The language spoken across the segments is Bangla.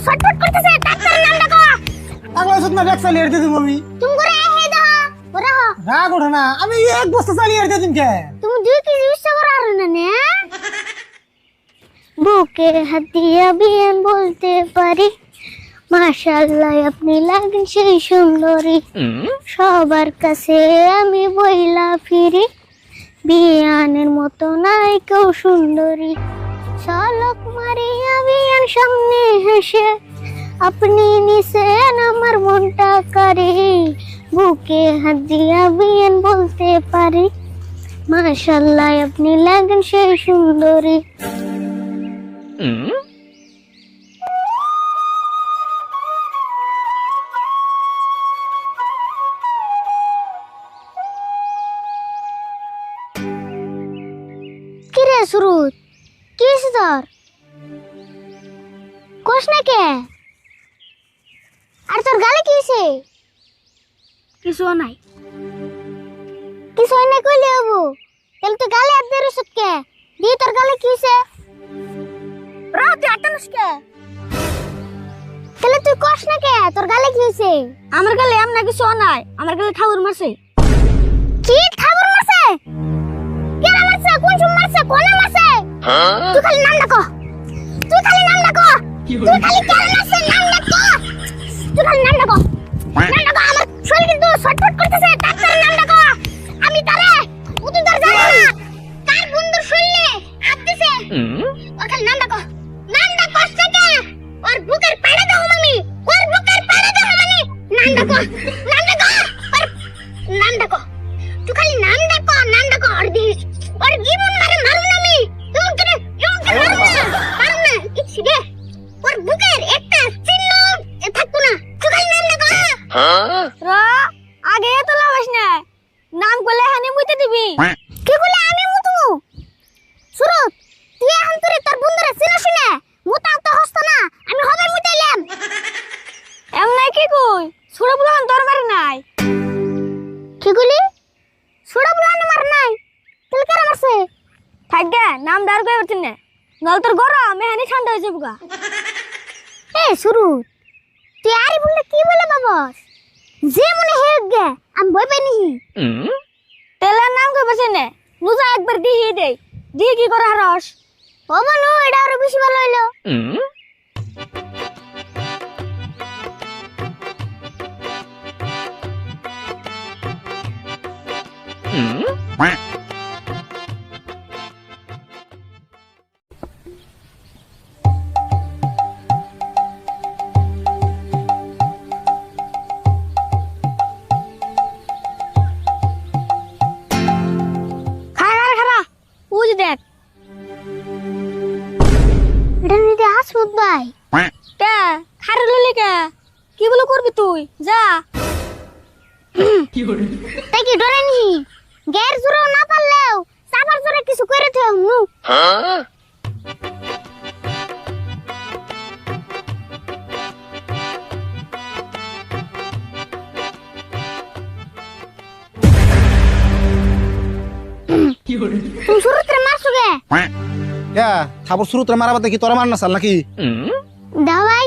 ছটফট করতেছে ডাক্তারের নাম ডাকো আগলা সতনা ব্যাগ চালিয়ে দিতে আমি তুমি করে হে দাও ওরা হ রাগ ওঠে না আমি এক বস্তা চালিয়ে দিতে কে তুমি 2 কেজি উৎসব আর না নে বুকে হাত দিয়া বিয়ান বলতে পারি মাশাআল্লাহ আপনি লাগেন সেই সুন্দরী সবার কাছে আমি বইলা ফিরি বিয়ানের মতো নাই কেউ সুন্দরী শালক মারিয়া বিয়ান সামনে হেসে আপনি নিছেন আমার মনটা করে বুকে হাত দিয়া বিয়ান বলতে পারি মাশাআল্লাহ আপনি লাগেন সেই সুন্দরী কিরে সুরুত কি হয়েছে তোর কোষ না কে আর তোর গালে কি হয়েছে কিছু নাই কিছু নাই কইলে হবো তাহলে তো গালে হাত দিয়ে রসত কে দিয়ে তোর গালে কি হয়েছে রাতে আটানস কে তাহলে তুই কোষ না কে তোর গালে কি হয়েছে আমার গালে এমন কিছু নাই আমার গালে ঠাউর মারছে কি ঠাউর মারছে কেন মারছে কোন সময় মারছে কোন মারছে তুই খালি নাম ডাকো তুই খালি নাম ডাকো তুই খালি কেন মারছে নাম ডাকো তুই খালি নাম ডাকো আমার শরীর কিন্তু ছটফট করতেছে ডাক্তারের নাম ডাকো আমি তারে উতুই ধরে যাব না কার বন্ধুর শরীরে হাত দিছে ওর খালি নাম ডাকো থেকে ওর বুকের পাড়ে দাও মামি ওর বুকের পাড়ে দাও মামি নাম ডাকো নাম ডাকো তুই খালি নাম ডাকো और जीवन मारे मारू ना मी तुम करे मारू ना इच्छी दे और बुकेर একটা চিহ্ন থাকতো না তুই নাম না কর রা আগে তো লাগাস না নাম করলে হানি মুইতে দিবি কি বলে আমি মুতমু সুরত তুই এখন তোর বন্ধুরা চিনছ না মুতা তো হস্ত না আমি হবে মুতাইলাম এম নাই কি কই সুরা বুলান তোর মার নাই কি কইলি সুরা বুলান মার নাই তুই কার মারছে থাকগে নাম দার কই করছিস না নল তোর গরম মেহানি ঠান্ডা হয়ে যাবগা এ শুরু তুই আরে বললে কি বলে বাবস যে মনে হেগ গে আমি ভয় পাই নি তেলার নাম কই বসে নে নুজা একবার দিহি দে দিহি কি করে হারস ও বনু এটা আরো বেশি ভালো হইলো দেখ এটা নিতে হাসমত ভাই কে খারে ললি কে কি বলে করবি তুই যা কি করে তাই কি ডরে নি গের জুরো না পারলেও সাবার জুরে কিছু করে থে হমু হ্যাঁ কি করে তুই শুরুতে মারছো কে কে থাবর শুরুতে মারাবাতে কি তোরা মার না চাল নাকি দাও ভাই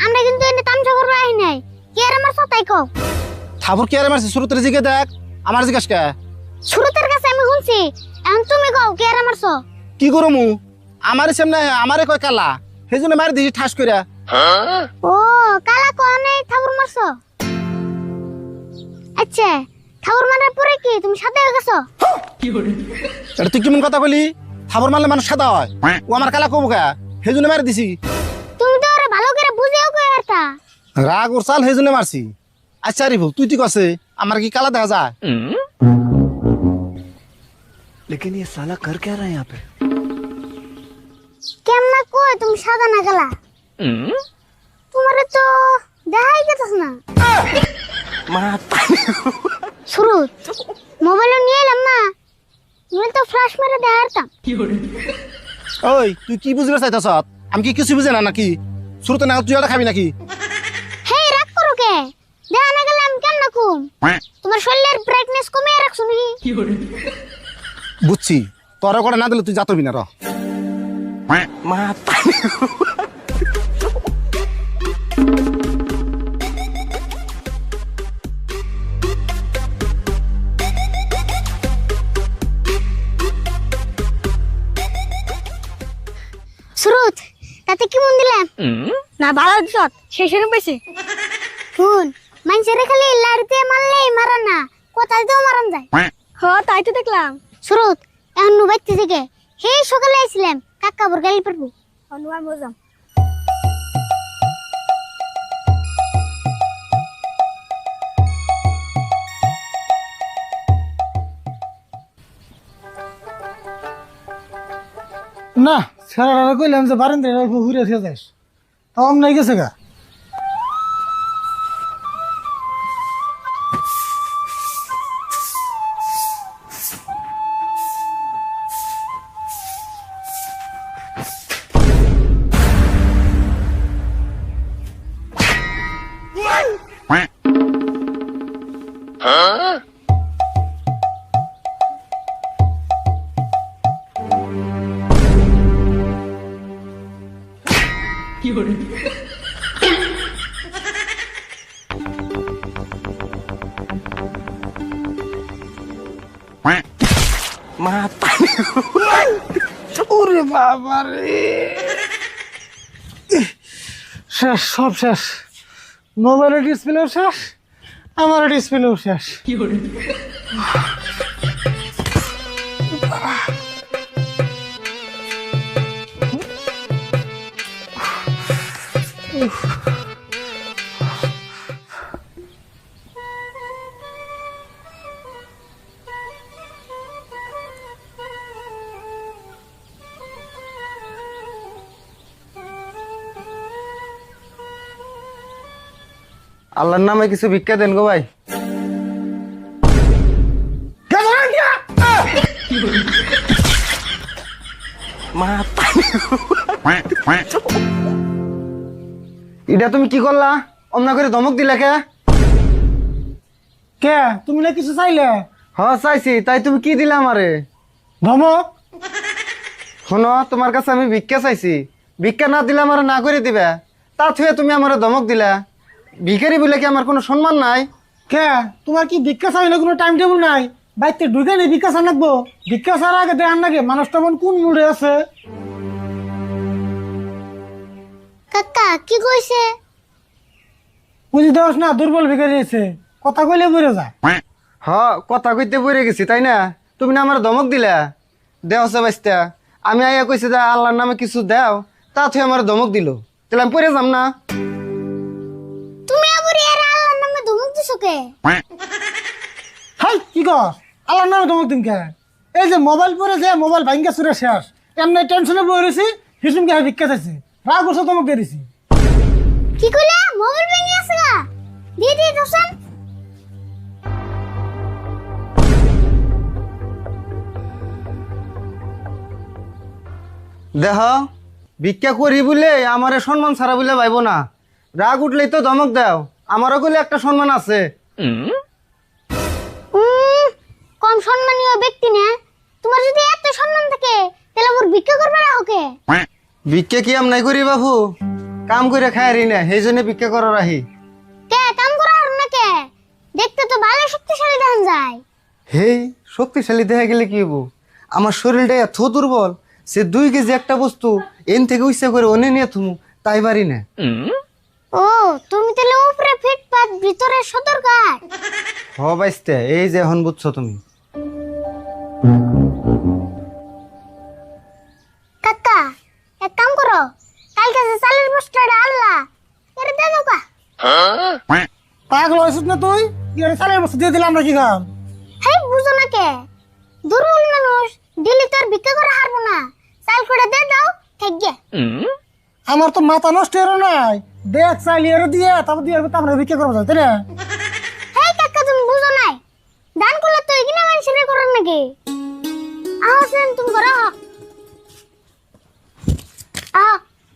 আমরা কিন্তু এনে তামসা করব আই নাই কে আর মারছো তাই কও থাবর কে আর মারছে শুরুতে জিগে দেখ আমার জিজ্ঞাস কে শুরুতের কাছে আমি শুনছি এখন তুমি কও কে আর মারছো কি করমু আমারে সামনে আমারে কয় কালা সেজন্য মারি দিছি ঠাস কইরা ও কালা কোনে থাবর মারছো আচ্ছা থাবর মারার পরে কি তুমি সাদা হয়ে গেছো কি করে এটা তুই কেমন কথা কইলি থাবর মারলে মানুষ সাদা হয় ও আমার কালা কবু কা সেজন্য মারি দিছি তুমি তো আরে ভালো করে বুঝেও কই আরতা রাগ উরসাল সেজন্য মারছি আচ্ছা রিভু তুই ঠিক আছে আমার কি কালা দেখা যায় लेकिन ये साला कर क्या रहा है यहाँ पे কেমন কই তুমি সাদা না কালা তোমারে তো দেখাই গেছস না শুরু মোবাইল নিয়ে এলাম না তুমি তো ফ্ল্যাশ মেরে দেখাতাম ওই তুই কি বুঝবে চাইতাছ আমি কি কিছু বুঝে না নাকি শুরুতে না তুই এটা খাবি নাকি হে রাগ করো কে দেখা না গেলে আমি কেমন কম তোমার শরীরের ব্রাইটনেস কমিয়ে রাখছো নাকি বুঝছি তোর করে না দিলে তুই যাতবি না র তাতে কি মন দিলাম না ভালো দিছ শেষে পেয়েছে শুন মানুষের খালি লাড়িতে মারলেই মারা না কোথায় তো মারান যায় হ তাই তো দেখলাম সুরত এখন নুবাইতে থেকে হে সকালে আইছিলাম কাকা বর গালি পারবো অনুমান বুঝলাম না স্যার কইলাম যে বারেন ঘুরে ফিরে যাস তাও নাই গেছে গা ওরে বাবা রে শেষ সব শেষ মোবাইলের ডিসপ্লেও শেষ আমার ডিসপ্লেও শেষ আল্লাহর নামে কিছু ভিক্ষা দেন গো ভাই। এটা তুমি কি করলা? অমনা করে ধমক দিলা কে? কে তুমি না কিছু চাইলে? চাইছি, তাই তুমি কি দিলা আমারে? ধমক? শোনো, তোমার কাছে আমি ভিক্ষা চাইছি, ভিক্ষা না দিলে আমার না করে দিবে, তা থুয়ে তুমি আমার ধমক দিলা। ভিখারি বলে কি আমার কোনো সম্মান নাই? কে তোমার কি ভিক্ষা চাইলে কোনো টাইম টেবিল নাই? বাইতে ঢুকে নেই ভিক্ষা চান লাগবো? ভিক্ষা চার আগে দেখান লাগে মানুষটা কোন মুডে আছে। কাকা কি কইছে? বুঝি দেওয়াস না, দুর্বল ভিখারি আছে, কথা কইলে বলে যায়। কথা কইতে পড়ে গেছি তাই না? তুমি না আমার ধমক দিলা, দেও সে বাইস্তা। আমি আইয়া কইছি যে আল্লাহর নামে কিছু দাও, তা থুয়ে আমার ধমক দিল, তাহলে আমি পড়ে যাম না? তুমি আবার এর আল্লাহর নামে ধমক দিছো কে? হাই কি কর আল্লাহর নামে ধমক দিন কে? এই যে মোবাইল পরে যে মোবাইল ভাঙ্গা চুরে শেষ, এমনি টেনশনে বই রয়েছি, হিসুম কে ভিক্ষা চাইছি, রাগ বসে ধমক দিয়ে দিছি। কি কইলা? মোবাইল ভেঙে আছে গা? দিয়ে দিয়ে দোসন। দেহ ভিক্ষা করি বলে আমার সম্মান ছাড়া বলে ভাইব না, রাগ উঠলেই তো ধমক দাও, আমারও কইলে একটা সম্মান আছে। কম সম্মানীয় ব্যক্তি না? তোমার যদি এত সম্মান থাকে তাহলে মোর ভিক্ষা করবে না ওকে? ভিক্ষা কি নাই করি বাবু, কাম করে খাই না, সেই জন্য ভিক্ষা করার আহি। কে কাম করার না কে? দেখতে তো ভালো শক্তিশালী দেখা যায়। হে শক্তিশালী দেখা গেলে কি হবো? আমার শরীরটা এত দুর্বল, সে 2 কেজি একটা বস্তু এন থেকে ইচ্ছা করে অনে নিয়ে থুমু তাই পারি না। ও তুমি তাহলে উপরে ফিটপাত ভিতরে সদরঘাট। বাইস্তে, এই যে এখন বুঝছো তুমি। কাকা এক কাম করো, কালকে যে চালের বস্তাটা আল্লাহ এর দে দাও কা। পাগল হয়েছিস না তুই? এর চালের বস্তু দিয়ে দিলাম না কি কাম? হেই বুঝো না কে? দুর্বল মানুষ দিলি তোর ভিক্ষা করে হারবো না, চাল করে দে দাও থাকবে। আমার তো মাথা নষ্ট হলো নাই, দেখ চাইলি এর দিয়ে তারপর দিয়ে তারপরে ভিক্ষা করবো তাই না? হেই কাকা তুমি বুঝো নাই, দান করলে তো এগিনা মানুষের করার নাকি? আসেন তুমি করো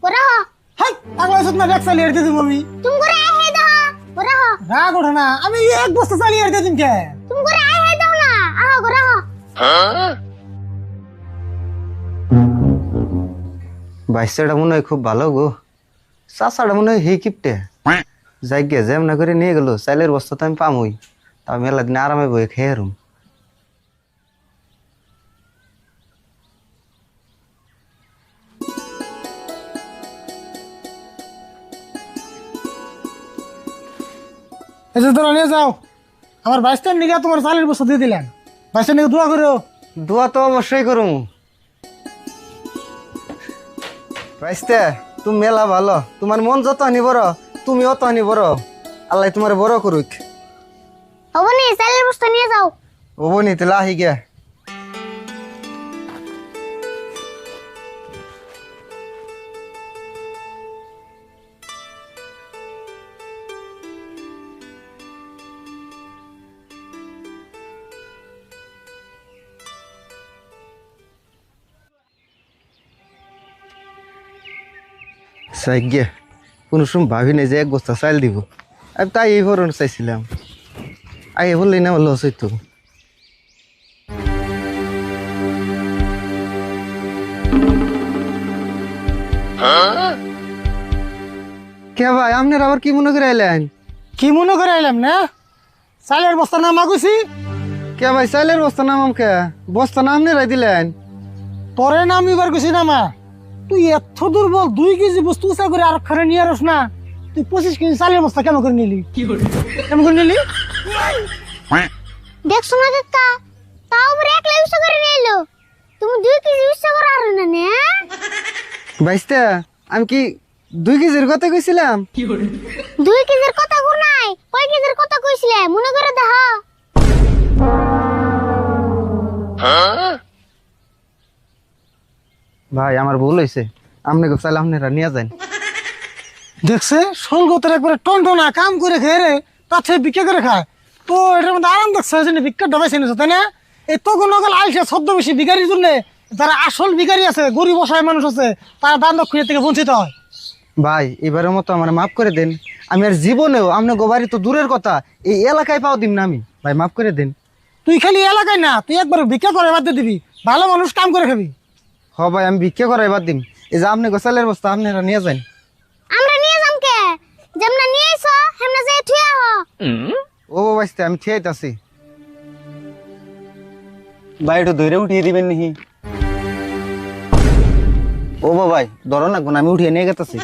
করো হাই পাগল হয়েছিস না? দেখ চাইলি এর দিয়ে দিব আমি। তুমি করে আই হে দাও করো রাগ ওঠে না, আমি এক বস্তা চালি এর দিয়ে দিন কে? তুমি করে আই হে দাও না করো। বাইশটা মনে হয় খুব ভালো গো, চাষাটা মনে হয় হি কিপটে যাই গে যেমন করে নিয়ে গেল, চাইলের বস্তা তো আমি পামই, তা মেলা দিন আরামে বই খেয়ে হারুম। এই যে তোরা নিয়ে যাও, আমার বাইশটার নিগা তোমার চালের বস্তা দিয়ে দিলাম, বাইশটার নিগা দোয়া করো। দোয়া তো অবশ্যই করুম। বাইস্তে তুমি মেলা ভালো, তোমার মন যত আনি বড়, তুমি অত আনি বড়। আল্লাহ তোমার বড় করুক। হবো নি চালের বস্তা নিয়ে যাও। ও বনি তাহলে আহি গে। সাইগে কোনো সময় ভাবি নাই যে এক বস্তা চাল দিব। আমি তাই এই ভরণ চাইছিলাম, আগে বললেই না লস হইতো। কে ভাই আপনার আবার কি মনে করে আইলেন? কি মনে করে এলাম না, চালের বস্তা নামা কইছি। কে ভাই চাইলের বস্তা নাম কে? বস্তা নাম নেই দিলেন? তোরে নাম এবার কইছি নামা। তুই এত দুর্বল, 2 কেজি বস্তু উঁচা করে আর খারে নিয়ে আসস না। তুই 25 কেজি চালের বস্তা কেন করে নিলি? কেন করে নিলি? দেখছো না কাকা, তাও আবার একলা উৎসা করে নিয়ে এলো। তুমি 2 কেজি উৎসা করে আর না নে। বাইস্তা আমি কি 2 কেজির কথা কইছিলাম? 2 কেজির কথা কো নাই, কয় কেজির কথা কইছিলে মনে করে দেখো। ভাই আমার ভুল হয়েছে, আপনাকে চাইলে আপনারা নিয়ে যান। দেখছে সলগতের একবারে টনটনা কাম করে খেয়ে রে, তার থেকে ভিক্ষা করে খায়। তো এটার মধ্যে আরাম দেখছে যে ভিক্ষা ডবাইছে নিছে, তাই না? এই তখন নগল আইসে ছদ্মবেশী ভিখারির জন্য, যারা আসল ভিখারি আছে, গরিব অসহায় মানুষ আছে, তারা দান দক্ষিণা থেকে বঞ্চিত হয়। ভাই এবারের মতো আমার মাফ করে দেন। আমি আর জীবনেও আপনার গোবারি তো দূরের কথা, এই এলাকায় পাও দিম না আমি। ভাই মাফ করে দেন। তুই খালি এলাকায় না, তুই একবার ভিক্ষা করে বাদ দিয়ে দিবি, ভালো মানুষ কাম করে খাবি। হ ভাই আমি ভিক্ষা করাই বাদ দিম। এই যে আপনি গোসালের বস্তা আপনারা নিয়ে যান। আমরা নিয়ে যাম কে? যেমনা নিয়ে আইছো হেমনা যাই থুয়া হ। ও বাইস্তা আমি ঠিক আছি। ভাই একটু ধরে উঠিয়ে দিবেন নাকি? ও ভাই ধরো না, আমি উঠিয়ে নিয়ে গেতেছি।